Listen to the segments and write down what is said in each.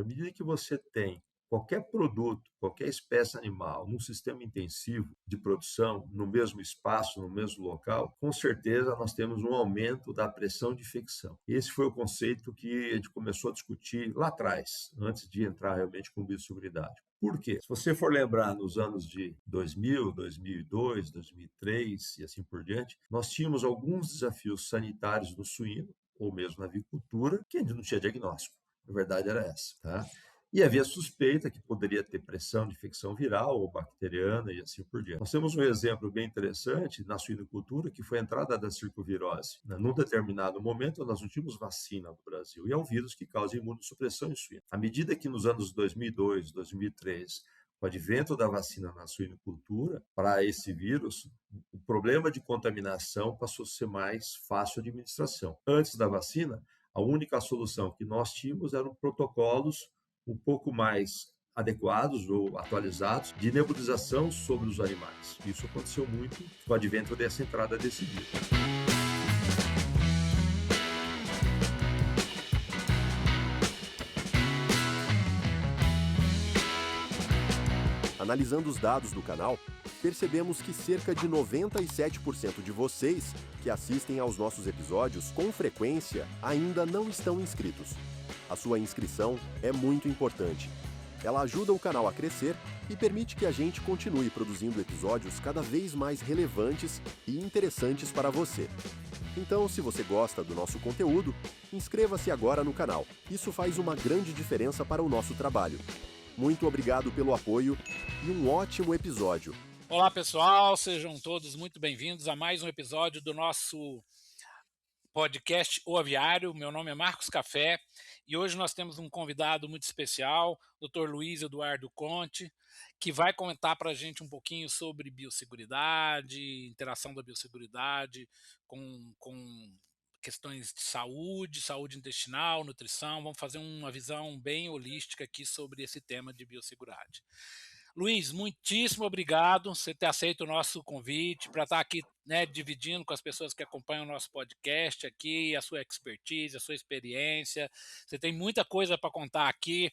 seja, à medida que você tem qualquer produto, qualquer espécie animal, num sistema intensivo de produção, no mesmo espaço, no mesmo local, com certeza nós temos um aumento da pressão de infecção. Esse foi o conceito que a gente começou a discutir lá atrás, antes de entrar realmente com biosseguridade. Por quê? Se você for lembrar nos anos de 2000, 2002, 2003 e assim por diante, nós tínhamos alguns desafios sanitários no suíno, ou mesmo na avicultura, que ainda não tinha diagnóstico. A verdade era essa, tá? E havia suspeita que poderia ter pressão de infecção viral ou bacteriana e assim por diante. Nós temos um exemplo bem interessante na suinocultura, que foi a entrada da circovirose. Num determinado momento, nós não tínhamos vacina no Brasil, e é um vírus que causa imunossupressão em suíno. À medida que nos anos 2002, 2003, com o advento da vacina na suinocultura, para esse vírus, o problema de contaminação passou a ser mais fácil de administração. Antes da vacina, a única solução que nós tínhamos eram protocolos um pouco mais adequados ou atualizados de nebulização sobre os animais. Isso aconteceu muito com o advento dessa entrada desse vírus. Analisando os dados do canal, percebemos que cerca de 97% de vocês que assistem aos nossos episódios com frequência ainda não estão inscritos. A sua inscrição é muito importante. Ela ajuda o canal a crescer e permite que a gente continue produzindo episódios cada vez mais relevantes e interessantes para você. Então, se você gosta do nosso conteúdo, inscreva-se agora no canal. Isso faz uma grande diferença para o nosso trabalho. Muito obrigado pelo apoio e um ótimo episódio. Olá, pessoal, sejam todos muito bem-vindos a mais um episódio do nosso podcast O Aviário. Meu nome é Marcos Café e hoje nós temos um convidado muito especial, Dr. Luiz Eduardo Conte, que vai comentar para a gente um pouquinho sobre biosseguridade, interação da biosseguridade com questões de saúde intestinal, nutrição. Vamos fazer uma visão bem holística aqui sobre esse tema de biosseguridade. Luiz, muitíssimo obrigado por você ter aceito o nosso convite para estar aqui, né, dividindo com as pessoas que acompanham o nosso podcast aqui, a sua expertise, a sua experiência. Você tem muita coisa para contar aqui.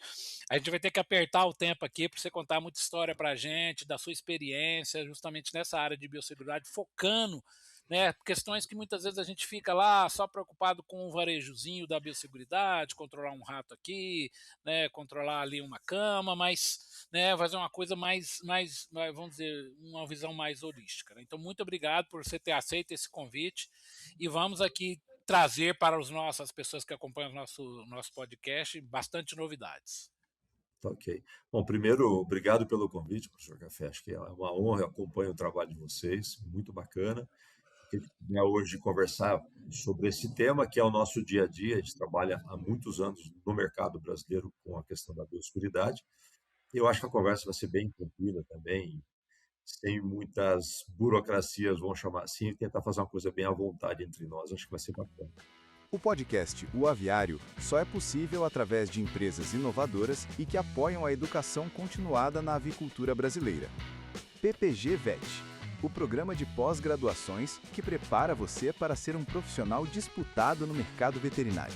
A gente vai ter que apertar o tempo aqui para você contar muita história para a gente, da sua experiência, justamente nessa área de biosseguridade, focando, né, questões que muitas vezes a gente fica lá só preocupado com o varejozinho da biosseguridade, controlar um rato aqui, né, controlar ali uma cama, mas, né, fazer uma coisa mais, vamos dizer, uma visão mais holística, né? Então, muito obrigado por você ter aceito esse convite e vamos aqui trazer para as pessoas que acompanham o nosso podcast bastante novidades. Tá, ok. Bom, primeiro, obrigado pelo convite, professor Café. Acho que é uma honra, eu acompanho o trabalho de vocês, muito bacana. Queria hoje conversar sobre esse tema, que é o nosso dia a dia. A gente trabalha há muitos anos no mercado brasileiro com a questão da biosseguridade. Eu acho que a conversa vai ser bem tranquila também, sem muitas burocracias, vamos chamar assim, e tentar fazer uma coisa bem à vontade entre nós. Acho que vai ser bacana. O podcast O Aviário só é possível através de empresas inovadoras e que apoiam a educação continuada na avicultura brasileira. PPG Vet, o programa de pós-graduações que prepara você para ser um profissional disputado no mercado veterinário.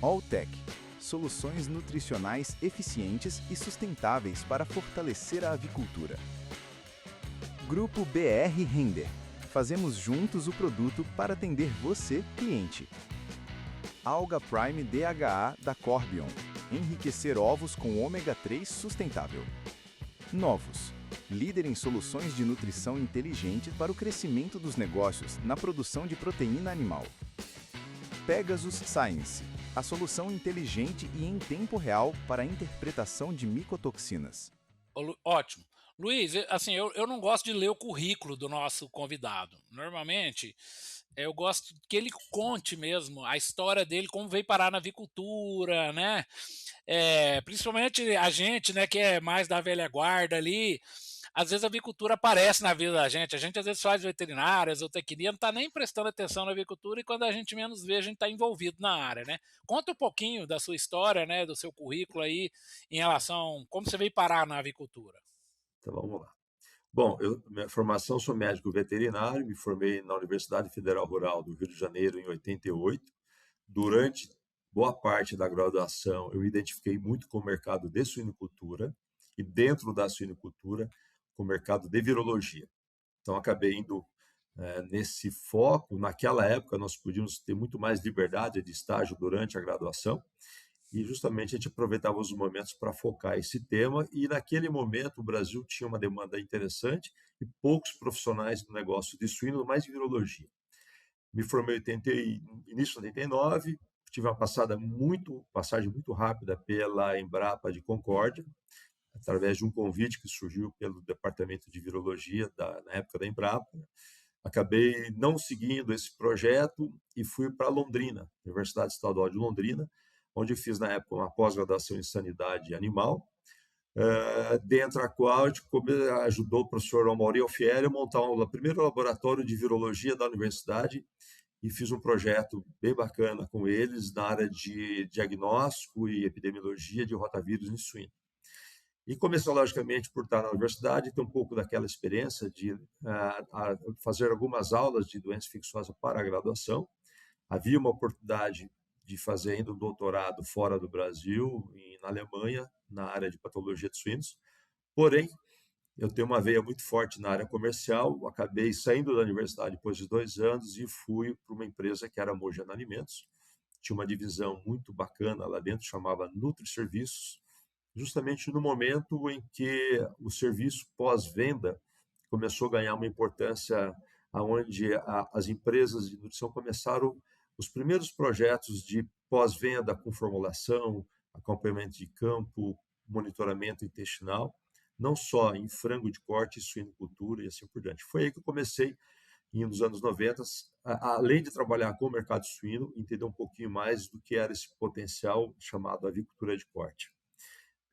Alltech, soluções nutricionais eficientes e sustentáveis para fortalecer a avicultura. Grupo BR Render, fazemos juntos o produto para atender você, cliente. Alga Prime DHA da Corbion, enriquecer ovos com ômega 3 sustentável. Novos, líder em soluções de nutrição inteligente para o crescimento dos negócios na produção de proteína animal. Pegasus Science, a solução inteligente e em tempo real para a interpretação de micotoxinas. Ótimo. Luiz, assim, eu não gosto de ler o currículo do nosso convidado. Normalmente, eu gosto que ele conte mesmo a história dele, como veio parar na avicultura, né? Principalmente a gente, né, que é mais da velha guarda ali, às vezes a avicultura aparece na vida da gente. A gente às vezes faz veterinária, zootecnia, não está nem prestando atenção na avicultura e quando a gente menos vê, a gente está envolvido na área, né? Conta um pouquinho da sua história, né, do seu currículo aí, em relação a como você veio parar na avicultura. Então, vamos lá. Bom, minha formação, sou médico veterinário, me formei na Universidade Federal Rural do Rio de Janeiro em 88. Durante boa parte da graduação eu identifiquei muito com o mercado de suinocultura e dentro da suinocultura com o mercado de virologia. Então, acabei indo nesse foco. Naquela época, nós podíamos ter muito mais liberdade de estágio durante a graduação e justamente a gente aproveitava os momentos para focar esse tema e naquele momento o Brasil tinha uma demanda interessante e poucos profissionais no negócio de suíno, mais de virologia. Me formei início de 89, tive uma passagem muito rápida pela Embrapa de Concórdia, através de um convite que surgiu pelo departamento de virologia na época da Embrapa. Acabei não seguindo esse projeto e fui para Londrina, Universidade Estadual de Londrina, onde eu fiz na época uma pós-graduação em sanidade animal, dentro da qual ajudou o professor Amaury Alfieri a montar o primeiro laboratório de virologia da universidade e fiz um projeto bem bacana com eles na área de diagnóstico e epidemiologia de rotavírus em suíno. E começou, logicamente, por estar na universidade, ter um pouco daquela experiência de fazer algumas aulas de doença infecciosa para a graduação. Havia uma oportunidade de fazer ainda um doutorado fora do Brasil, na Alemanha, na área de patologia de suínos. Porém, eu tenho uma veia muito forte na área comercial, acabei saindo da universidade depois de 2 anos e fui para uma empresa que era a Mogiana Alimentos. Tinha uma divisão muito bacana lá dentro, chamava Nutri Serviços, justamente no momento em que o serviço pós-venda começou a ganhar uma importância, onde as empresas de nutrição começaram os primeiros projetos de pós-venda com formulação, acompanhamento de campo, monitoramento intestinal, não só em frango de corte, suinocultura e assim por diante. Foi aí que eu comecei, nos anos 90, além de trabalhar com o mercado suíno, entender um pouquinho mais do que era esse potencial chamado avicultura de corte.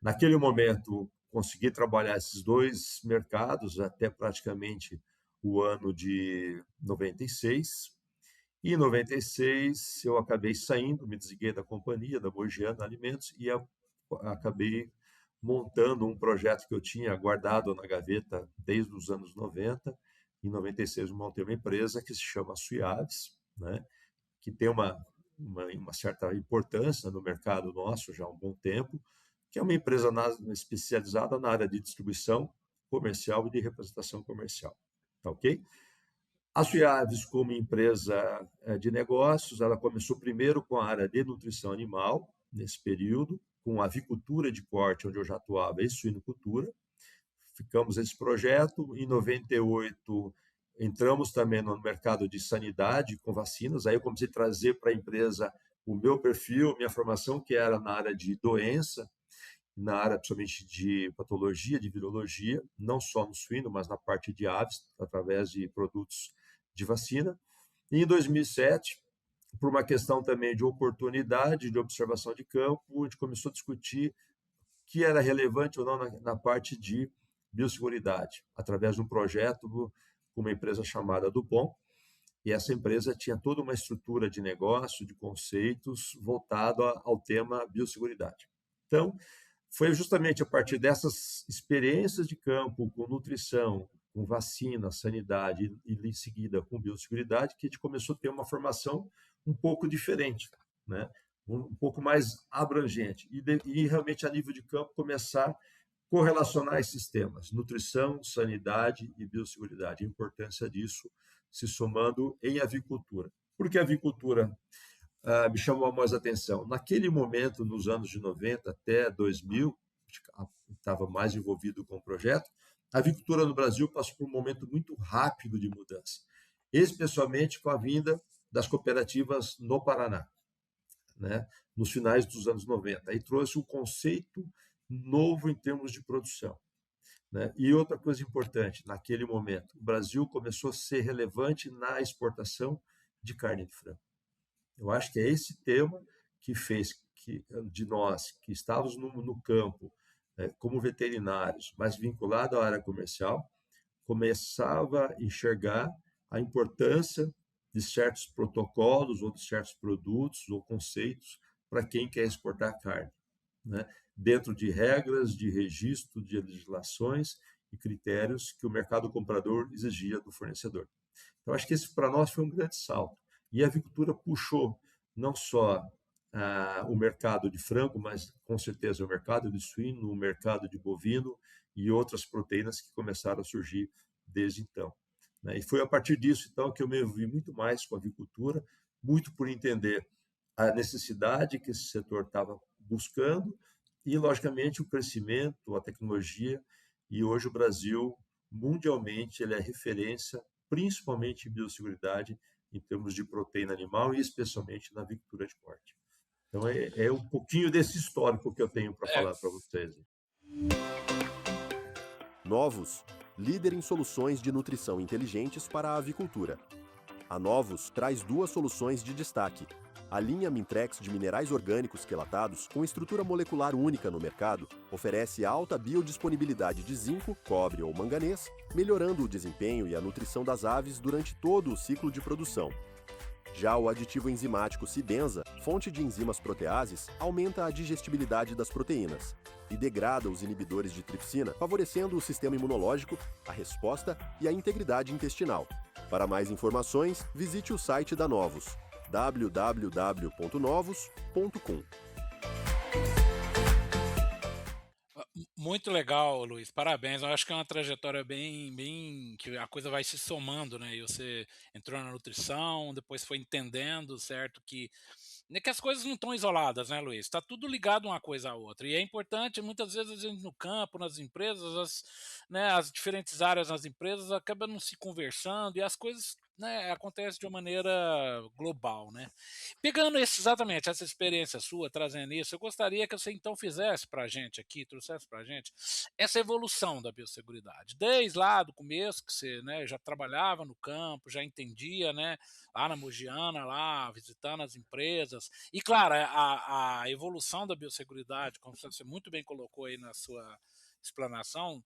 Naquele momento, consegui trabalhar esses 2 mercados até praticamente o ano de 96. E em 96, eu acabei saindo, me desliguei da companhia, da Mogiana Alimentos, e acabei montando um projeto que eu tinha guardado na gaveta desde os anos 90. Em 96, eu montei uma empresa que se chama Suiaves, né, que tem uma certa importância no mercado nosso já há um bom tempo, que é uma empresa especializada na área de distribuição comercial e de representação comercial. Tá ok? A Suiaves, como empresa de negócios, ela começou primeiro com a área de nutrição animal, nesse período, com avicultura de corte, onde eu já atuava, e suinocultura. Ficamos nesse projeto. Em 98, entramos também no mercado de sanidade com vacinas. Aí eu comecei a trazer para a empresa o meu perfil, minha formação, que era na área de doença, na área principalmente de patologia, de virologia, não só no suíno, mas na parte de aves, através de produtos de vacina. E em 2007, por uma questão também de oportunidade, de observação de campo, a gente começou a discutir o que era relevante ou não na parte de biosseguridade, através de um projeto com uma empresa chamada Dupont, e essa empresa tinha toda uma estrutura de negócio, de conceitos, voltada ao tema biosseguridade. Então, foi justamente a partir dessas experiências de campo com nutrição, com vacina, sanidade e em seguida com biosseguridade que a gente começou a ter uma formação um pouco diferente, né? Um pouco mais abrangente e realmente a nível de campo começar a correlacionar esses temas, nutrição, sanidade e biosseguridade, a importância disso se somando em avicultura. Por que a avicultura me chamou mais atenção? Naquele momento, nos anos de 90 até 2000, estava mais envolvido com o projeto, a avicultura no Brasil passou por um momento muito rápido de mudança, especialmente com a vinda das cooperativas no Paraná, né, nos finais dos anos 90. Aí trouxe um conceito novo em termos de produção, né? E outra coisa importante, naquele momento, o Brasil começou a ser relevante na exportação de carne de frango. Eu acho que é esse tema que fez que de nós, que estávamos no campo, como veterinários, mas vinculado à área comercial, começava a enxergar a importância de certos protocolos ou de certos produtos ou conceitos para quem quer exportar carne, né? Dentro de regras, de registro, de legislações e critérios que o mercado comprador exigia do fornecedor. Então, acho que esse para nós foi um grande salto. E a avicultura puxou não só o mercado de frango, mas com certeza o mercado de suíno, o mercado de bovino e outras proteínas que começaram a surgir desde então, né? E foi a partir disso, então, que eu me envolvi muito mais com a avicultura, muito por entender a necessidade que esse setor estava buscando e, logicamente, o crescimento, a tecnologia. E hoje o Brasil, mundialmente, ele é referência, principalmente em biosseguridade, em termos de proteína animal e especialmente na avicultura de corte. Então, é um pouquinho desse histórico que eu tenho para É, falar para vocês. Novos, líder em soluções de nutrição inteligentes para a avicultura. A Novos traz duas soluções de destaque. A linha Mintrex de minerais orgânicos quelatados, com estrutura molecular única no mercado, oferece alta biodisponibilidade de zinco, cobre ou manganês, melhorando o desempenho e a nutrição das aves durante todo o ciclo de produção. Já o aditivo enzimático Cibenza, fonte de enzimas proteases, aumenta a digestibilidade das proteínas e degrada os inibidores de tripsina, favorecendo o sistema imunológico, a resposta e a integridade intestinal. Para mais informações, visite o site da Novos, www.novos.com. Muito legal, Luiz. Parabéns. Eu acho que é uma trajetória bem que a coisa vai se somando, né? E você entrou na nutrição, depois foi entendendo, certo, que as coisas não estão isoladas, né, Luiz? Está tudo ligado uma coisa à outra. E é importante, muitas vezes, a gente no campo, nas empresas, as diferentes áreas nas empresas acabam não se conversando e as coisas, né, acontecem de uma maneira global, né? Pegando exatamente essa experiência sua, trazendo isso, eu gostaria que você então fizesse para a gente aqui, trouxesse para a gente essa evolução da biosseguridade. Desde lá do começo, que você, né, já trabalhava no campo, já entendia, né, lá na Mogiana, lá visitando as empresas. E, claro, a evolução da biosseguridade, como você muito bem colocou aí na sua explanação,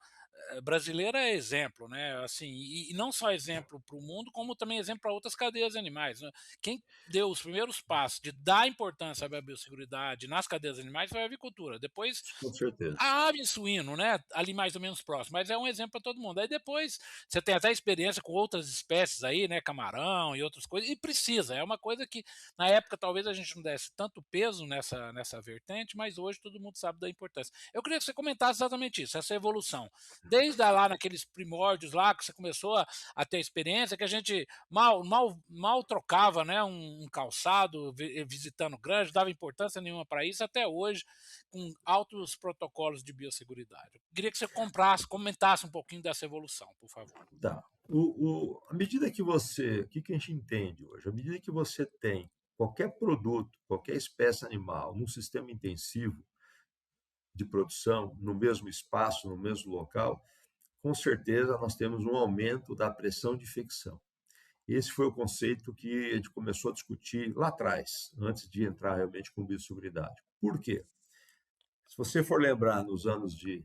brasileira é exemplo, né? Assim, e não só exemplo para o mundo, como também exemplo para outras cadeias animais, né? Quem deu os primeiros passos de dar importância à biosseguridade nas cadeias animais foi a avicultura. Depois Com certeza. a ave e suíno, né? Ali mais ou menos próximo, mas é um exemplo para todo mundo. Aí depois você tem até experiência com outras espécies aí, né? Camarão e outras coisas, e precisa. É uma coisa que na época talvez a gente não desse tanto peso nessa vertente, mas hoje todo mundo sabe da importância. Eu queria que você comentasse exatamente isso, essa evolução. Desde lá naqueles primórdios lá que você começou a ter experiência, que a gente mal trocava, né? Um calçado, visitando granja, dava importância nenhuma para isso, até hoje, com altos protocolos de biosseguridade. Eu queria que você comentasse um pouquinho dessa evolução, por favor. Tá. À medida que o que a gente entende hoje? À medida que você tem qualquer produto, qualquer espécie animal num sistema intensivo de produção, no mesmo espaço, no mesmo local, com certeza nós temos um aumento da pressão de infecção. Esse foi o conceito que a gente começou a discutir lá atrás, antes de entrar realmente com biosseguridade. Por quê? Se você for lembrar nos anos de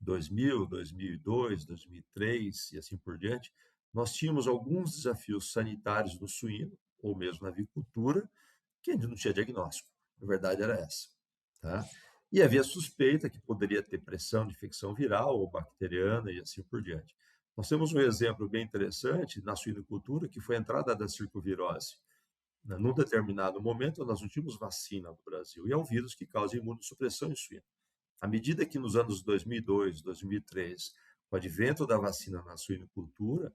2000, 2002, 2003 e assim por diante, nós tínhamos alguns desafios sanitários no suíno, ou mesmo na avicultura, que a gente não tinha diagnóstico. A verdade era essa, tá? E havia suspeita que poderia ter pressão de infecção viral ou bacteriana e assim por diante. Nós temos um exemplo bem interessante na suinocultura, que foi a entrada da circovirose. Num determinado momento, nós não tínhamos vacina no Brasil, e é um vírus que causa imunossupressão em suíno. À medida que nos anos 2002, 2003, com o advento da vacina na suinocultura,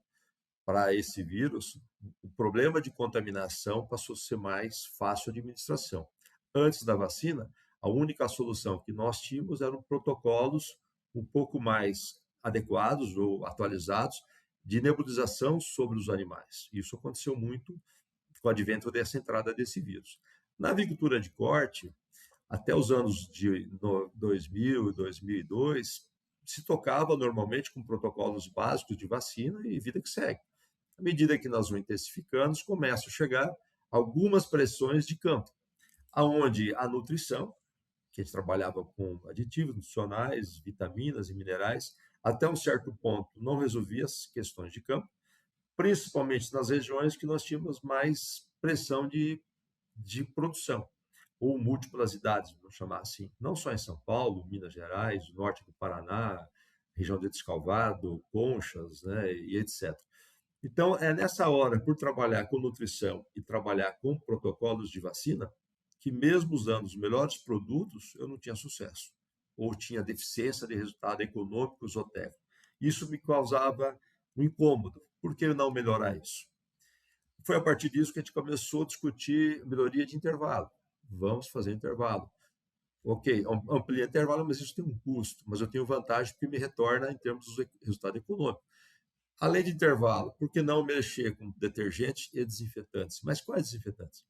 para esse vírus, o problema de contaminação passou a ser mais fácil de administração. Antes da vacina, a única solução que nós tínhamos eram protocolos um pouco mais adequados ou atualizados de nebulização sobre os animais. Isso aconteceu muito com o advento dessa entrada desse vírus. Na avicultura de corte, até os anos de 2000 e 2002, se tocava normalmente com protocolos básicos de vacina e vida que segue. À medida que nós vamos intensificando, começam a chegar algumas pressões de campo, aonde a nutrição, que a gente trabalhava com aditivos nutricionais, vitaminas e minerais, até um certo ponto não resolvia as questões de campo, principalmente nas regiões que nós tínhamos mais pressão de produção, ou múltiplas idades, vamos chamar assim, não só em São Paulo, Minas Gerais, norte do Paraná, região de Descalvado, Conchas, né, e etc. Então, é nessa hora, por trabalhar com nutrição e trabalhar com protocolos de vacina, que mesmo usando os melhores produtos, eu não tinha sucesso, ou tinha deficiência de resultado econômico ou técnico. Isso me causava um incômodo. Por que não melhorar isso? Foi a partir disso que a gente começou a discutir melhoria de intervalo. Vamos fazer intervalo. Ok, amplia intervalo, mas isso tem um custo, mas eu tenho vantagem porque me retorna em termos do resultado econômico. Além de intervalo, por que não mexer com detergentes e desinfetantes? Mas quais desinfetantes?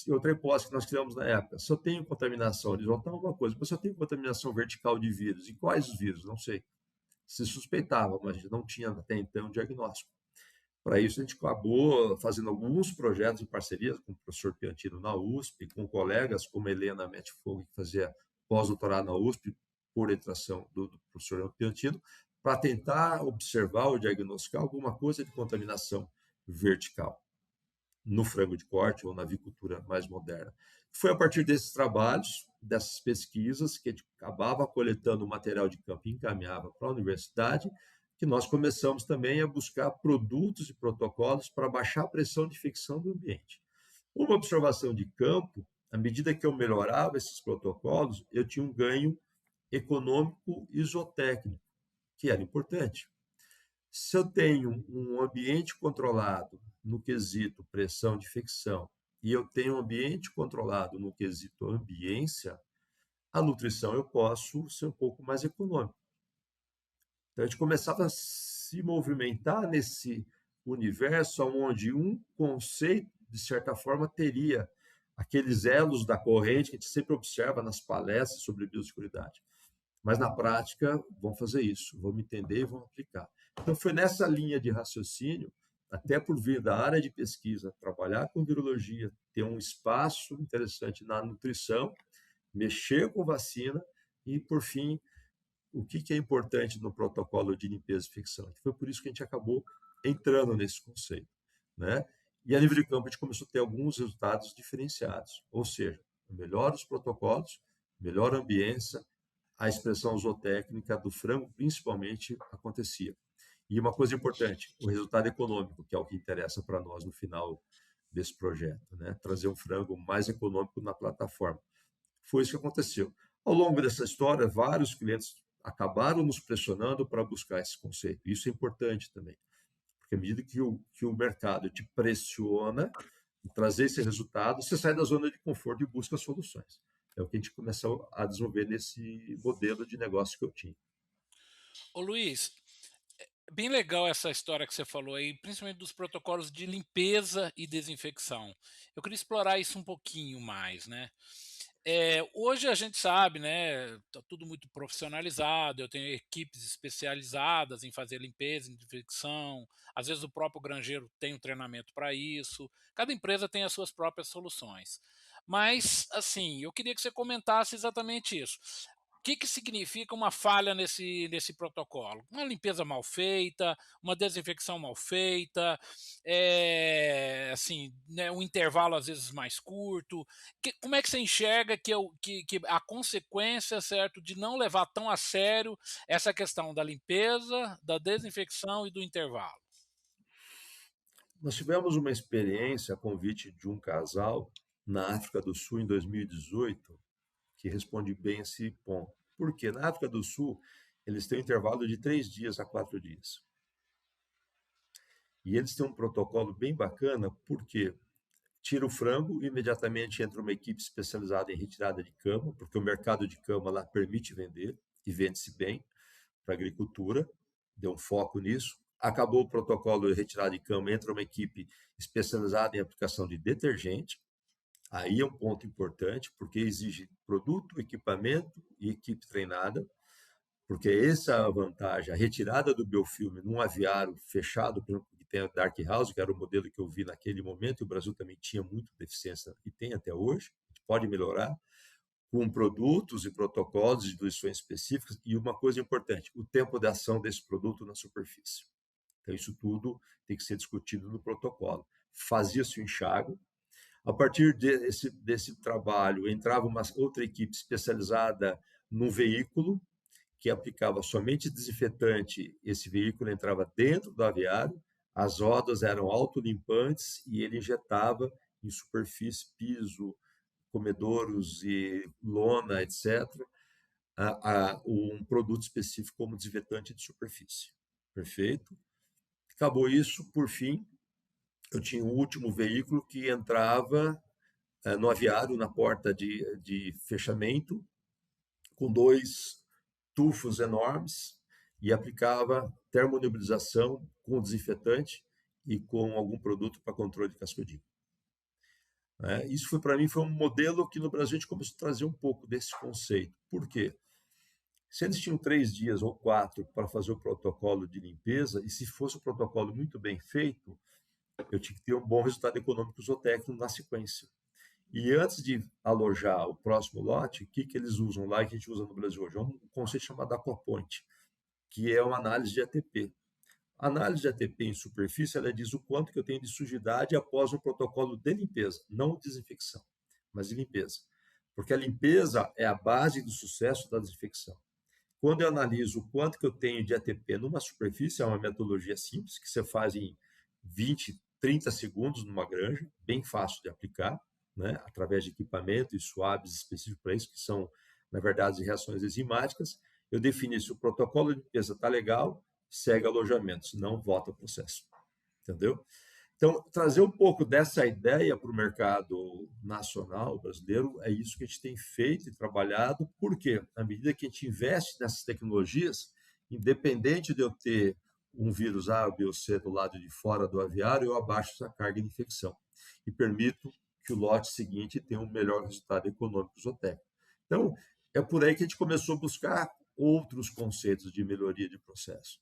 Outra hipótese que nós criamos na época, se eu tenho contaminação horizontal, alguma coisa, mas se eu tenho contaminação vertical de vírus, e quais os vírus? Não sei. Se suspeitava, mas a gente não tinha até então diagnóstico. Para isso, a gente acabou fazendo alguns projetos em parceria com o professor Piantino na USP, com colegas como Helena Metfogo, que fazia pós-doutorado na USP, por orientação do professor Piantino, para tentar observar ou diagnosticar alguma coisa de contaminação vertical no frango de corte ou na avicultura mais moderna. Foi a partir desses trabalhos, dessas pesquisas, que a gente acabava coletando material de campo e encaminhava para a universidade, que nós começamos também a buscar produtos e protocolos para baixar a pressão de infecção do ambiente. Uma observação de campo, à medida que eu melhorava esses protocolos, eu tinha um ganho econômico isotécnico, que era importante. Se eu tenho um ambiente controlado no quesito pressão de infecção e eu tenho um ambiente controlado no quesito ambiência, a nutrição eu posso ser um pouco mais econômico. Então, a gente começava a se movimentar nesse universo onde um conceito, de certa forma, teria aqueles elos da corrente que a gente sempre observa nas palestras sobre biosseguridade. Mas, na prática, vamos fazer isso, vamos entender e vamos aplicar. Então, foi nessa linha de raciocínio, até por vir da área de pesquisa, trabalhar com virologia, ter um espaço interessante na nutrição, mexer com vacina e, por fim, o que é importante no protocolo de limpeza e infecção. Foi por isso que a gente acabou entrando nesse conceito, né? E a nível de campo, a gente começou a ter alguns resultados diferenciados, ou seja, melhor os protocolos, melhor a ambiência, a expressão zootécnica do frango, principalmente, acontecia. E uma coisa importante, o resultado econômico, que é o que interessa para nós no final desse projeto, né? Trazer um frango mais econômico na plataforma. Foi isso que aconteceu. Ao longo dessa história, vários clientes acabaram nos pressionando para buscar esse conceito. Isso é importante também, porque à medida que o mercado te pressiona em trazer esse resultado, você sai da zona de conforto e busca soluções. É o que a gente começou a desenvolver nesse modelo de negócio que eu tinha. Ô Luiz, bem legal essa história que você falou aí, principalmente dos protocolos de limpeza e desinfecção. Eu queria explorar isso um pouquinho mais, né? Hoje a gente sabe, né? Tá tudo muito profissionalizado. Eu tenho equipes especializadas em fazer limpeza, desinfecção. Às vezes o próprio granjeiro tem um treinamento para isso. Cada empresa tem as suas próprias soluções. Mas, assim, eu queria que você comentasse exatamente isso. O que significa uma falha nesse protocolo? Uma limpeza mal feita, uma desinfecção mal feita, assim, né, um intervalo às vezes mais curto. Como é que você enxerga que a consequência, certo, de não levar tão a sério essa questão da limpeza, da desinfecção e do intervalo? Nós tivemos uma experiência a convite de um casal na África do Sul em 2018, que responde bem esse ponto. Porque na África do Sul, eles têm um intervalo de 3 dias a 4 dias. E eles têm um protocolo bem bacana, porque tira o frango e imediatamente entra uma equipe especializada em retirada de cama, porque o mercado de cama lá permite vender, e vende-se bem para a agricultura, deu um foco nisso. Acabou o protocolo de retirada de cama, entra uma equipe especializada em aplicação de detergente. Aí é um ponto importante, porque exige produto, equipamento e equipe treinada, porque essa é a vantagem, a retirada do biofilme num aviário fechado, por exemplo, que tem a Dark House, que era o modelo que eu vi naquele momento, e o Brasil também tinha muita deficiência, e tem até hoje, a gente pode melhorar, com produtos e protocolos de diluições específicas, e uma coisa importante, o tempo de ação desse produto na superfície. Então, isso tudo tem que ser discutido no protocolo. Fazia-se o enxágue. A partir desse trabalho, entrava uma outra equipe especializada num veículo, que aplicava somente desinfetante. Esse veículo entrava dentro do aviário, as rodas eram autolimpantes e ele injetava em superfície, piso, comedouros e lona, etc., um produto específico como desinfetante de superfície. Perfeito? Acabou isso, por fim, eu tinha um último veículo que entrava no aviário, na porta de fechamento, com 2 tufos enormes e aplicava termonebulização com desinfetante e com algum produto para controle de cascudinho. Isso foi, para mim, foi um modelo que no Brasil a gente começou a trazer um pouco desse conceito. Por quê? Se eles tinham 3 dias ou 4 para fazer o protocolo de limpeza, e se fosse um protocolo muito bem feito, eu tinha que ter um bom resultado econômico zootécnico na sequência. E antes de alojar o próximo lote, o que eles usam lá, que a gente usa no Brasil hoje? É um conceito chamado aquapoint, que é uma análise de ATP. A análise de ATP em superfície, ela diz o quanto que eu tenho de sujidade após um protocolo de limpeza, não de desinfecção, mas de limpeza. Porque a limpeza é a base do sucesso da desinfecção. Quando eu analiso o quanto que eu tenho de ATP numa superfície, é uma metodologia simples, que você faz em 20, 30 segundos numa granja, bem fácil de aplicar, através de equipamento e suaves específicos para isso, que são, na verdade, reações enzimáticas. Eu defini se o protocolo de limpeza está legal, segue alojamento, senão volta ao processo. Entendeu? Então, trazer um pouco dessa ideia para o mercado nacional brasileiro, é isso que a gente tem feito e trabalhado, porque, à medida que a gente investe nessas tecnologias, independente de eu ter um vírus A, B ou C do lado de fora do aviário, eu abaixo essa carga de infecção e permito que o lote seguinte tenha um melhor resultado econômico zootécnico. Então, é por aí que a gente começou a buscar outros conceitos de melhoria de processo.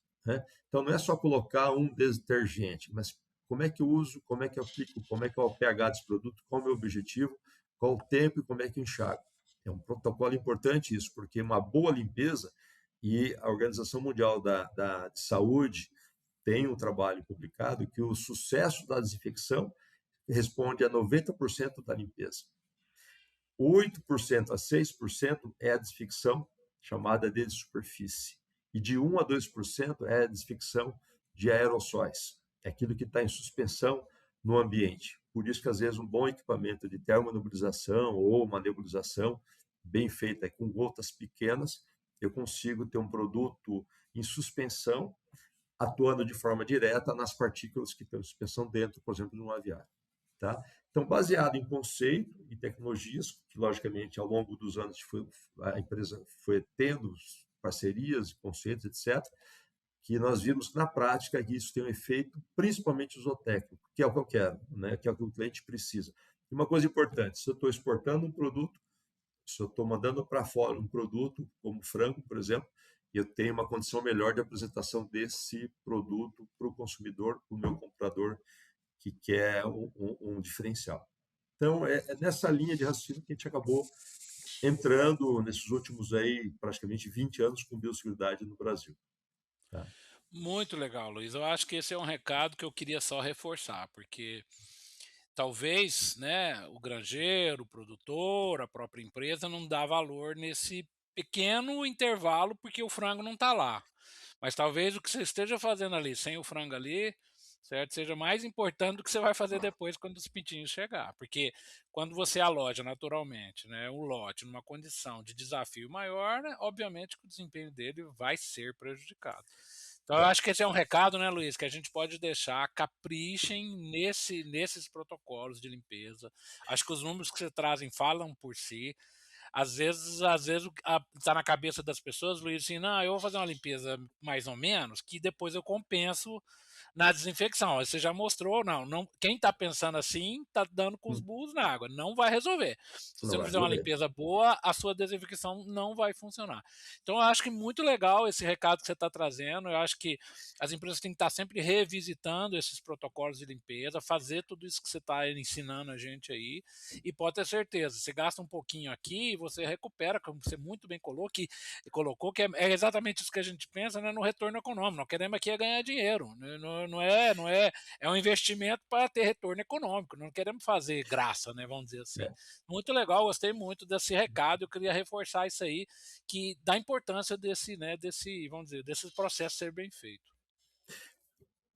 Então, não é só colocar um detergente, mas como é que eu uso, como é que eu aplico, como é que é o pH desse produto, qual é o meu objetivo, qual o tempo e como é que eu enxago. É um protocolo importante isso, porque uma boa limpeza, e a Organização Mundial de Saúde tem um trabalho publicado que o sucesso da desinfecção responde a 90% da limpeza. 8% a 6% é a desinfecção chamada de superfície. E de 1 a 2% é a desinfecção de aerossóis. É aquilo que está em suspensão no ambiente. Por isso que, às vezes, um bom equipamento de termonebulização ou uma nebulização bem feita com gotas pequenas, eu consigo ter um produto em suspensão, atuando de forma direta nas partículas que estão em suspensão dentro, por exemplo, de um aviário. Tá? Então, baseado em conceito e tecnologias, que, logicamente, ao longo dos anos a empresa foi tendo parcerias, conceitos, etc., que nós vimos na prática que isso tem um efeito, principalmente zootécnico, que é o que eu quero, que é o que o cliente precisa. E uma coisa importante, se eu estou exportando um produto, se eu estou mandando para fora um produto, como frango, por exemplo, eu tenho uma condição melhor de apresentação desse produto para o consumidor, para o meu comprador, que quer um diferencial. Então, é nessa linha de raciocínio que a gente acabou entrando nesses últimos praticamente 20 anos com biosseguridade no Brasil. Tá? Muito legal, Luiz. Eu acho que esse é um recado que eu queria só reforçar, porque talvez, o granjeiro, o produtor, a própria empresa não dá valor nesse pequeno intervalo porque o frango não está lá. Mas talvez o que você esteja fazendo ali, sem o frango ali, certo, seja mais importante do que você vai fazer depois quando os pintinhos chegar. Porque quando você aloja naturalmente, um lote numa condição de desafio maior, obviamente que o desempenho dele vai ser prejudicado. Então, eu acho que esse é um recado, Luiz, que a gente pode deixar, caprichem nesses protocolos de limpeza. Acho que os números que você trazem falam por si. Às vezes está na cabeça das pessoas, Luiz, assim, não, eu vou fazer uma limpeza mais ou menos, que depois eu compenso na desinfecção. Você já mostrou, não quem está pensando assim está dando com os burros na água, não vai resolver. Se você não fizer uma limpeza boa, a sua desinfecção não vai funcionar. Então, eu acho que muito legal esse recado que você está trazendo. Eu acho que as empresas têm que estar sempre revisitando esses protocolos de limpeza, fazer tudo isso que você está ensinando a gente aí, e pode ter certeza, você gasta um pouquinho aqui e você recupera, como você muito bem colocou, que é exatamente isso que a gente pensa, no retorno econômico. Nós queremos aqui ganhar dinheiro, é um investimento para ter retorno econômico, não queremos fazer graça, vamos dizer assim. Muito legal, gostei muito desse recado, eu queria reforçar isso aí, que da importância desse processo ser bem feito.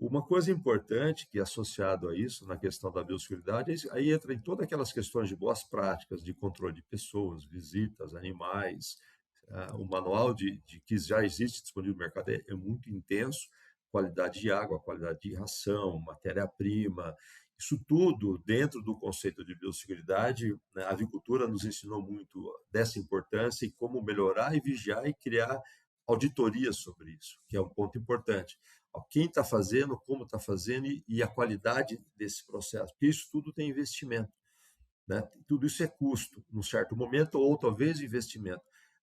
Uma coisa importante que é associado a isso, na questão da biosseguridade, aí entra em todas aquelas questões de boas práticas, de controle de pessoas, visitas, animais. O manual que já existe disponível no mercado é muito intenso, qualidade de água, qualidade de ração, matéria-prima, isso tudo dentro do conceito de biosseguridade, né? A avicultura nos ensinou muito dessa importância e como melhorar e vigiar e criar auditorias sobre isso, que é um ponto importante. Quem está fazendo, como está fazendo e a qualidade desse processo, porque isso tudo tem investimento, né? Tudo isso é custo, num certo momento, ou talvez investimento.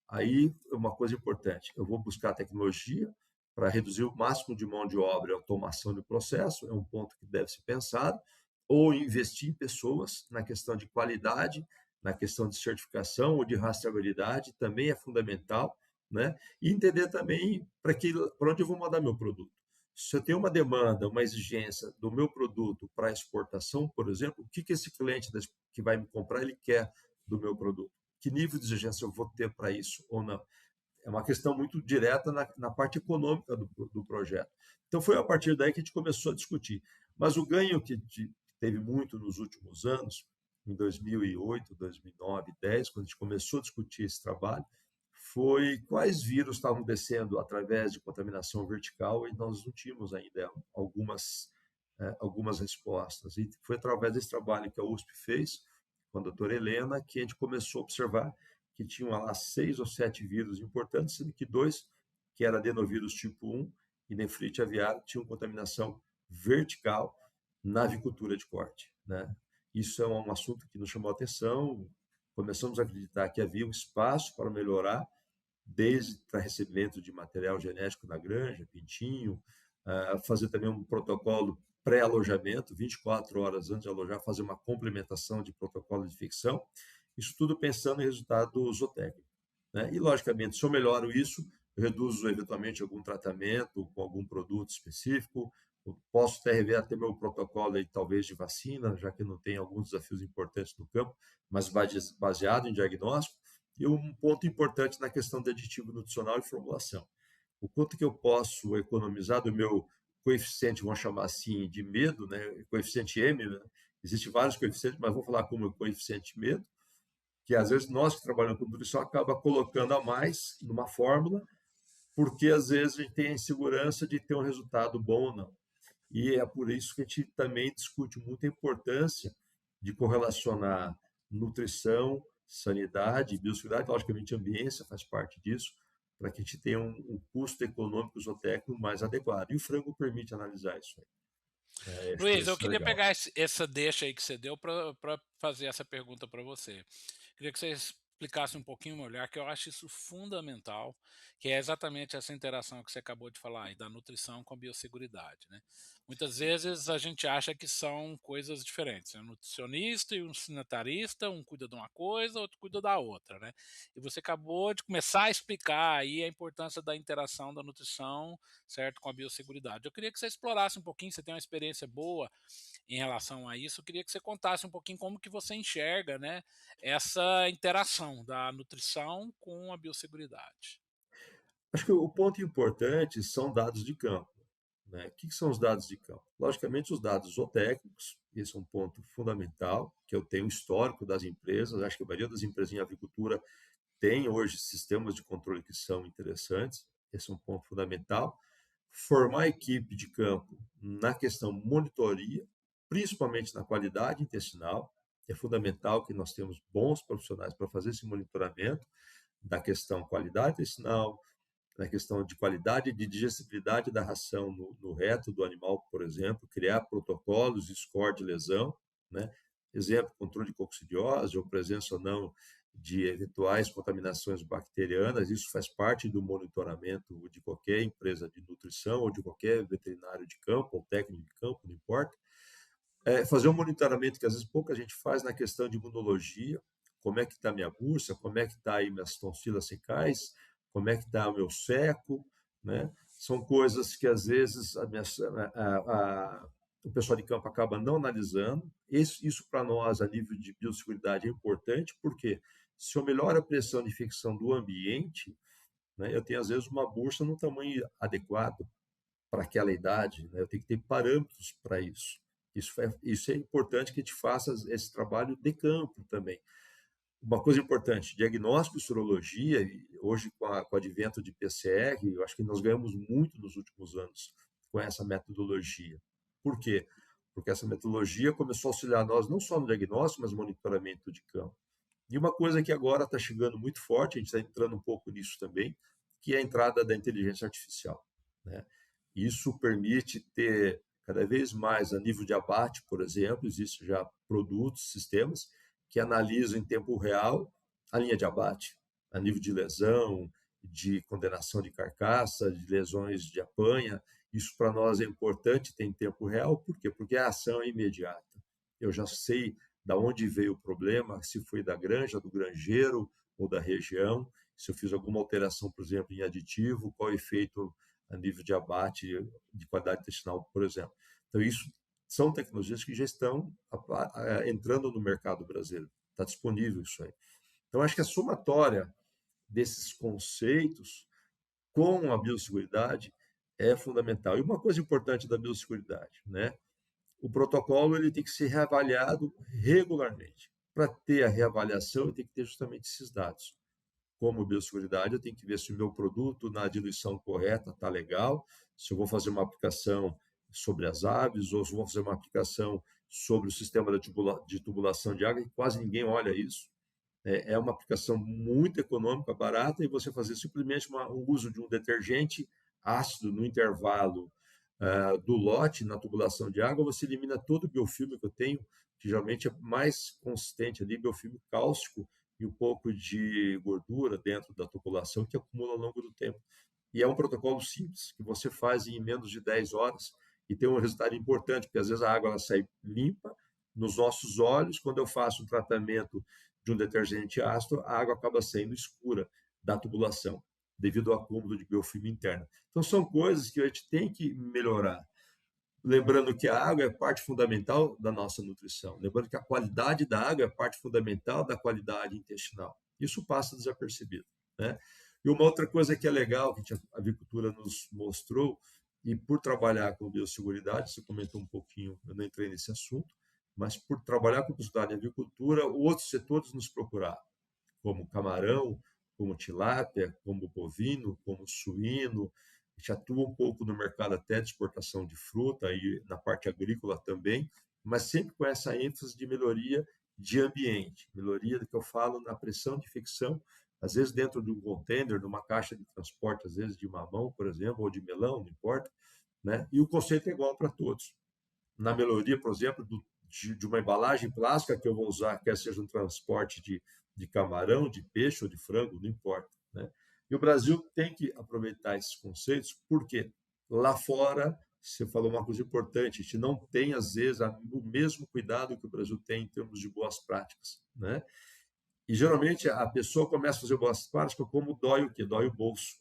Aí, uma coisa importante, eu vou buscar tecnologia para reduzir o máximo de mão de obra e automação do processo, é um ponto que deve ser pensado, ou investir em pessoas na questão de qualidade, na questão de certificação ou de rastreabilidade, também é fundamental, né? E entender também para onde eu vou mandar meu produto. Se eu tenho uma demanda, uma exigência do meu produto para exportação, por exemplo, o que esse cliente que vai me comprar ele quer do meu produto? Que nível de exigência eu vou ter para isso ou não? É uma questão muito direta na parte econômica do projeto. Então, foi a partir daí que a gente começou a discutir. Mas o ganho que teve muito nos últimos anos, em 2008, 2009, 2010, quando a gente começou a discutir esse trabalho, foi quais vírus estavam descendo através de contaminação vertical e nós não tínhamos ainda algumas respostas. E foi através desse trabalho que a USP fez, com a doutora Helena, que a gente começou a observar que tinham lá 6 ou 7 vírus importantes, sendo que 2, que era adenovírus tipo 1 e nefrite aviária, tinham contaminação vertical na avicultura de corte, né? Isso é um assunto que nos chamou a atenção, começamos a acreditar que havia um espaço para melhorar, desde para recebimento de material genético na granja, pintinho, fazer também um protocolo pré-alojamento, 24 horas antes de alojar, fazer uma complementação de protocolo de infecção, isso tudo pensando em resultado zootécnico, né? E, logicamente, se eu melhoro isso, eu reduzo eventualmente algum tratamento com algum produto específico, eu posso até rever até meu protocolo aí, talvez de vacina, já que não tem alguns desafios importantes no campo, mas baseado em diagnóstico. E um ponto importante na questão de aditivo nutricional e formulação. O quanto que eu posso economizar do meu coeficiente, vamos chamar assim, de medo, né? Coeficiente M, né? Existem vários coeficientes, mas vou falar como coeficiente medo, que às vezes nós que trabalhamos com nutrição acaba colocando a mais numa fórmula, porque às vezes a gente tem a insegurança de ter um resultado bom ou não. E é por isso que a gente também discute muito a importância de correlacionar nutrição, sanidade e biosseguridade, logicamente ambiência faz parte disso, para que a gente tenha um custo econômico zootécnico mais adequado. E o frango permite analisar isso aí. Acho que Luiz, eu isso é queria legal. pegar essa deixa aí que você deu para fazer essa pergunta para você. Queria que você explicasse um pouquinho o meu olhar, que eu acho isso fundamental, que é exatamente essa interação que você acabou de falar aí, da nutrição com a biosseguridade, né? Muitas vezes a gente acha que são coisas diferentes, né? Um nutricionista e um sanitarista, um cuida de uma coisa, outro cuida da outra, né? E você acabou de começar a explicar aí a importância da interação da nutrição, certo, com a biosseguridade. Eu queria que você explorasse um pouquinho, você tem uma experiência boa em relação a isso, eu queria que você contasse um pouquinho como que você enxerga, né, essa interação da nutrição com a biosseguridade. Acho que o ponto importante são dados de campo, né? O que são os dados de campo? Logicamente, os dados zootécnicos, esse é um ponto fundamental, que eu tenho histórico das empresas, acho que a maioria das empresas em avicultura tem hoje sistemas de controle que são interessantes, esse é um ponto fundamental. Formar a equipe de campo na questão monitoria, principalmente na qualidade intestinal, é fundamental que nós temos bons profissionais para fazer esse monitoramento da questão qualidade intestinal, na questão de qualidade de digestibilidade da ração no reto do animal, por exemplo, criar protocolos de score de lesão, né? Exemplo, controle de coccidiose ou presença ou não de eventuais contaminações bacterianas, isso faz parte do monitoramento de qualquer empresa de nutrição ou de qualquer veterinário de campo ou técnico de campo, não importa. Fazer um monitoramento que às vezes pouca gente faz na questão de imunologia, como é que está a minha bursa, como é que está aí minhas tonsilas secais, como é que está o meu seco, né? São coisas que às vezes o pessoal de campo acaba não analisando. Isso para nós, a nível de biosseguridade, é importante, porque se eu melhoro a pressão de infecção do ambiente, né, eu tenho às vezes uma bursa no tamanho adequado, para aquela idade, né? Eu tenho que ter parâmetros para isso. Isso é importante que a gente faça esse trabalho de campo também. Uma coisa importante, diagnóstico e sorologia, e hoje com o advento de PCR, eu acho que nós ganhamos muito nos últimos anos com essa metodologia. Por quê? Porque essa metodologia começou a auxiliar nós não só no diagnóstico, mas no monitoramento de campo. E uma coisa que agora está chegando muito forte, a gente está entrando um pouco nisso também, que é a entrada da inteligência artificial, né? Isso permite ter cada vez mais a nível de abate, por exemplo, existem já produtos, sistemas que analisam em tempo real a linha de abate, a nível de lesão, de condenação de carcaça, de lesões de apanha. Isso para nós é importante ter em tempo real, por quê? Porque a ação é imediata. Eu já sei da onde veio o problema, se foi da granja, do granjeiro ou da região, se eu fiz alguma alteração, por exemplo, em aditivo, qual é o efeito a nível de abate de qualidade intestinal, por exemplo. Então, isso são tecnologias que já estão entrando no mercado brasileiro. Está disponível isso aí. Então, acho que a somatória desses conceitos com a biosseguridade é fundamental. E uma coisa importante da biosseguridade, né? O protocolo ele tem que ser reavaliado regularmente. Para ter a reavaliação, eu tenho que ter justamente esses dados. Como biosseguridade, eu tenho que ver se o meu produto na diluição correta está legal, se eu vou fazer uma aplicação sobre as aves, ou se eu vou fazer uma aplicação sobre o sistema de tubulação de água, e quase ninguém olha isso. É uma aplicação muito econômica, barata, e você fazer simplesmente o uso de um detergente ácido no intervalo do lote na tubulação de água, você elimina todo o biofilme que eu tenho, que geralmente é mais consistente ali, biofilme cáustico, e um pouco de gordura dentro da tubulação que acumula ao longo do tempo. E é um protocolo simples, que você faz em menos de 10 horas e tem um resultado importante, porque às vezes a água ela sai limpa nos nossos olhos. Quando eu faço um tratamento de um detergente ácido, a água acaba saindo escura da tubulação, devido ao acúmulo de biofilme interno. Então, são coisas que a gente tem que melhorar. Lembrando que a água é parte fundamental da nossa nutrição. Lembrando que a qualidade da água é parte fundamental da qualidade intestinal. Isso passa desapercebido, né? E uma outra coisa que é legal, que a avicultura nos mostrou, e por trabalhar com biosseguridade, você comentou um pouquinho, eu não entrei nesse assunto, mas por trabalhar com biosseguridade em avicultura, outros setores nos procuraram, como camarão, como tilápia, como bovino, como suíno. A gente atua um pouco no mercado até de exportação de fruta e na parte agrícola também, mas sempre com essa ênfase de melhoria de ambiente, melhoria do que eu falo na pressão de infecção, às vezes dentro de um container, de uma caixa de transporte, às vezes de mamão, por exemplo, ou de melão, não importa, né? E o conceito é igual para todos. Na melhoria, por exemplo, de uma embalagem plástica que eu vou usar, quer seja um transporte de camarão, de peixe ou de frango, não importa, né? E o Brasil tem que aproveitar esses conceitos, porque lá fora, você falou uma coisa importante, a gente não tem, às vezes, o mesmo cuidado que o Brasil tem em termos de boas práticas, né? E, geralmente, a pessoa começa a fazer boas práticas como dói o quê? Dói o bolso,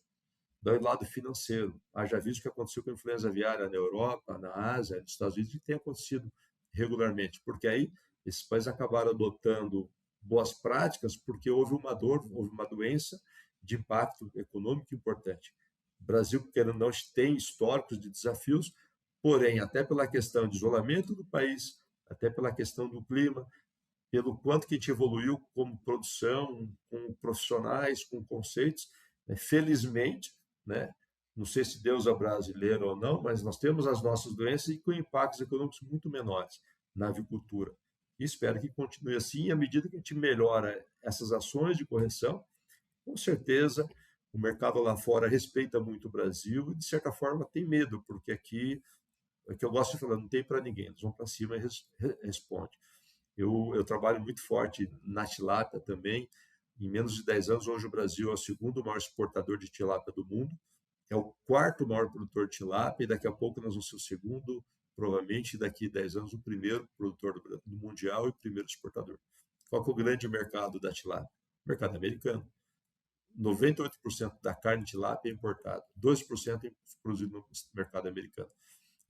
dói o lado financeiro. Já visto o que aconteceu com a influenza aviária na Europa, na Ásia, nos Estados Unidos, e tem acontecido regularmente, porque aí esses países acabaram adotando boas práticas porque houve uma dor, houve uma doença de impacto econômico importante. O Brasil, querendo ou não, tem históricos de desafios, porém, até pela questão de isolamento do país, até pela questão do clima, pelo quanto que a gente evoluiu como produção, com profissionais, com conceitos, né? Felizmente, né? Não sei se Deus é brasileiro ou não, mas nós temos as nossas doenças e com impactos econômicos muito menores na avicultura. E espero que continue assim, e à medida que a gente melhora essas ações de correção, com certeza o mercado lá fora respeita muito o Brasil e, de certa forma, tem medo, porque aqui, é que eu gosto de falar, não tem para ninguém, eles vão para cima e responde. Eu trabalho muito forte na tilápia também. Em menos de 10 anos, hoje o Brasil é o segundo maior exportador de tilápia do mundo, é o quarto maior produtor de tilápia, e daqui a pouco nós vamos ser o segundo, provavelmente daqui a 10 anos, o primeiro produtor do mundial e o primeiro exportador. Qual que é o grande mercado da tilápia? O mercado americano. 98% da carne de tilápia é importada, 2% é produzido no mercado americano.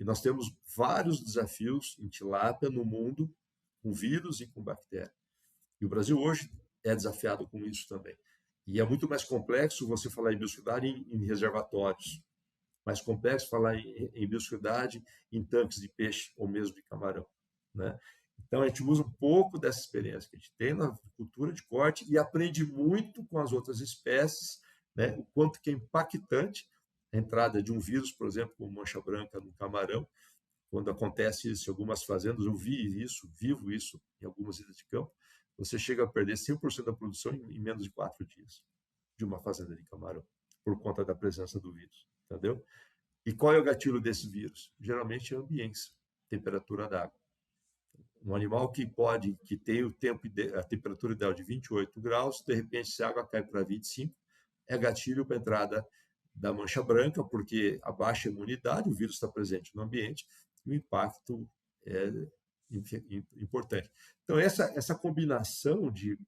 E nós temos vários desafios em tilápia no mundo, com vírus e com bactéria. E o Brasil hoje é desafiado com isso também. E é muito mais complexo você falar em biosseguridade em reservatórios. mais complexo falar em biosseguridade em tanques de peixe ou mesmo de camarão, né? Então, a gente usa um pouco dessa experiência que a gente tem na cultura de corte e aprende muito com as outras espécies, né? O quanto que é impactante a entrada de um vírus, por exemplo, como mancha branca no camarão. Quando acontece isso em algumas fazendas, eu vivo isso em algumas ilhas de campo, você chega a perder 100% da produção em menos de 4 dias de uma fazenda de camarão, por conta da presença do vírus, entendeu? E qual é o gatilho desse vírus? Geralmente é a ambiência, temperatura da água. Um animal que tem a temperatura ideal de 28 graus, de repente, se a água cai para 25, é gatilho para a entrada da mancha branca, porque a baixa imunidade, o vírus está presente no ambiente, e o impacto é importante. Então, essa combinação de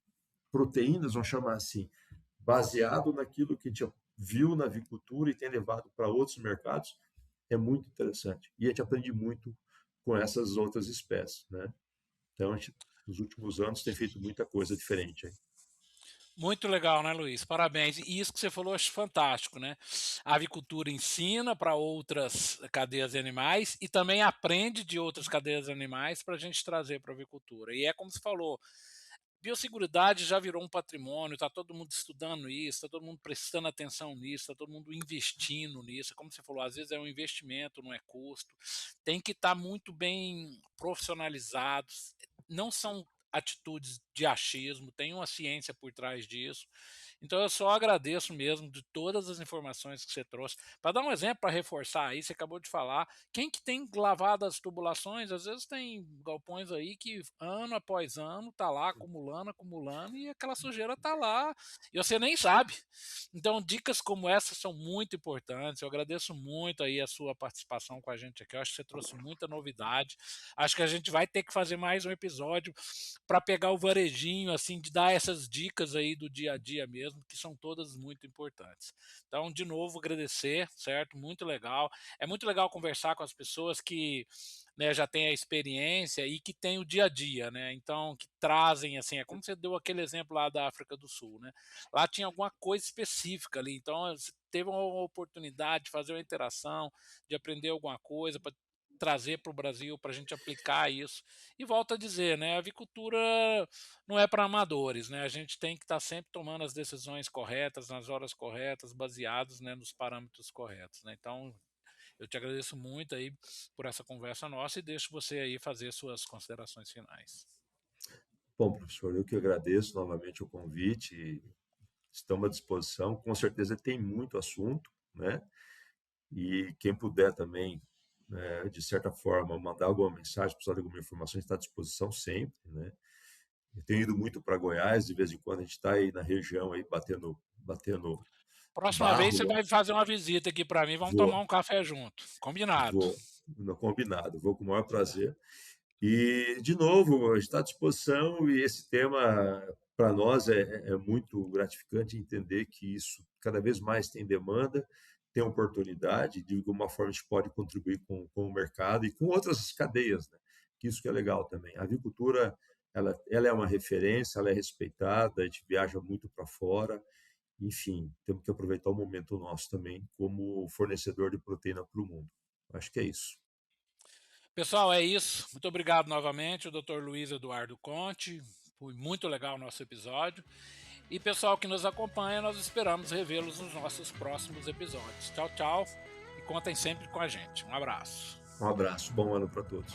proteínas, vamos chamar assim, baseado naquilo que a gente viu na avicultura e tem levado para outros mercados, é muito interessante. E a gente aprende muito com essas outras espécies, né? Então, a gente, nos últimos anos, tem feito muita coisa diferente aí. Muito legal, né, Luiz? Parabéns. E isso que você falou, eu acho fantástico, né? A avicultura ensina para outras cadeias de animais e também aprende de outras cadeias de animais para a gente trazer para a avicultura. E é como você falou, biosseguridade já virou um patrimônio, está todo mundo estudando isso, está todo mundo prestando atenção nisso, está todo mundo investindo nisso. Como você falou, às vezes é um investimento, não é custo. Tem que estar muito bem profissionalizados. Não são atitudes de achismo, tem uma ciência por trás disso. Então eu só agradeço mesmo de todas as informações que você trouxe. Para dar um exemplo, para reforçar aí, você acabou de falar, quem que tem lavado as tubulações, às vezes tem galpões aí que ano após ano tá lá acumulando e aquela sujeira tá lá e você nem sabe. Então dicas como essas são muito importantes. Eu agradeço muito aí a sua participação com a gente aqui. Eu acho que você trouxe muita novidade. Acho que a gente vai ter que fazer mais um episódio para pegar o varejinho, assim, de dar essas dicas aí do dia a dia mesmo, que são todas muito importantes. Então, de novo, agradecer, certo? Muito legal. É muito legal conversar com as pessoas que, né, já têm a experiência e que têm o dia a dia, né? Então, que trazem, assim, é como você deu aquele exemplo lá da África do Sul, né? Lá tinha alguma coisa específica ali, então você teve uma oportunidade de fazer uma interação, de aprender alguma coisa para trazer para o Brasil, para a gente aplicar isso. E volto a dizer, né, a avicultura não é para amadores, né? A gente tem que estar sempre tomando as decisões corretas, nas horas corretas, baseados, né, nos parâmetros corretos, né? Então, eu te agradeço muito aí por essa conversa nossa e deixo você aí fazer suas considerações finais. Bom, professor, eu que agradeço novamente o convite, e estamos à disposição. Com certeza tem muito assunto, né? E quem puder também, né, de certa forma, mandar alguma mensagem, precisar de alguma informação, está à disposição sempre, né? Eu tenho ido muito para Goiás, de vez em quando a gente está aí na região aí batendo Próxima vez você barro. vai fazer uma visita aqui para mim, vamos tomar Vou, um café junto. Combinado. no combinado, vou com o maior prazer. E, de novo, a gente está à disposição e esse tema, para nós, é muito gratificante entender que isso cada vez mais tem demanda, tem oportunidade, de alguma forma a gente pode contribuir com o mercado e com outras cadeias, né? Que isso que é legal também. A avicultura, ela é uma referência, ela é respeitada, a gente viaja muito para fora, enfim, temos que aproveitar o momento nosso também como fornecedor de proteína para o mundo. Acho que é isso. Pessoal, é isso. Muito obrigado novamente, o Dr. Luiz Eduardo Conte. Foi muito legal o nosso episódio. E pessoal que nos acompanha, nós esperamos revê-los nos nossos próximos episódios. Tchau, tchau. E contem sempre com a gente. Um abraço. Um abraço. Bom ano para todos.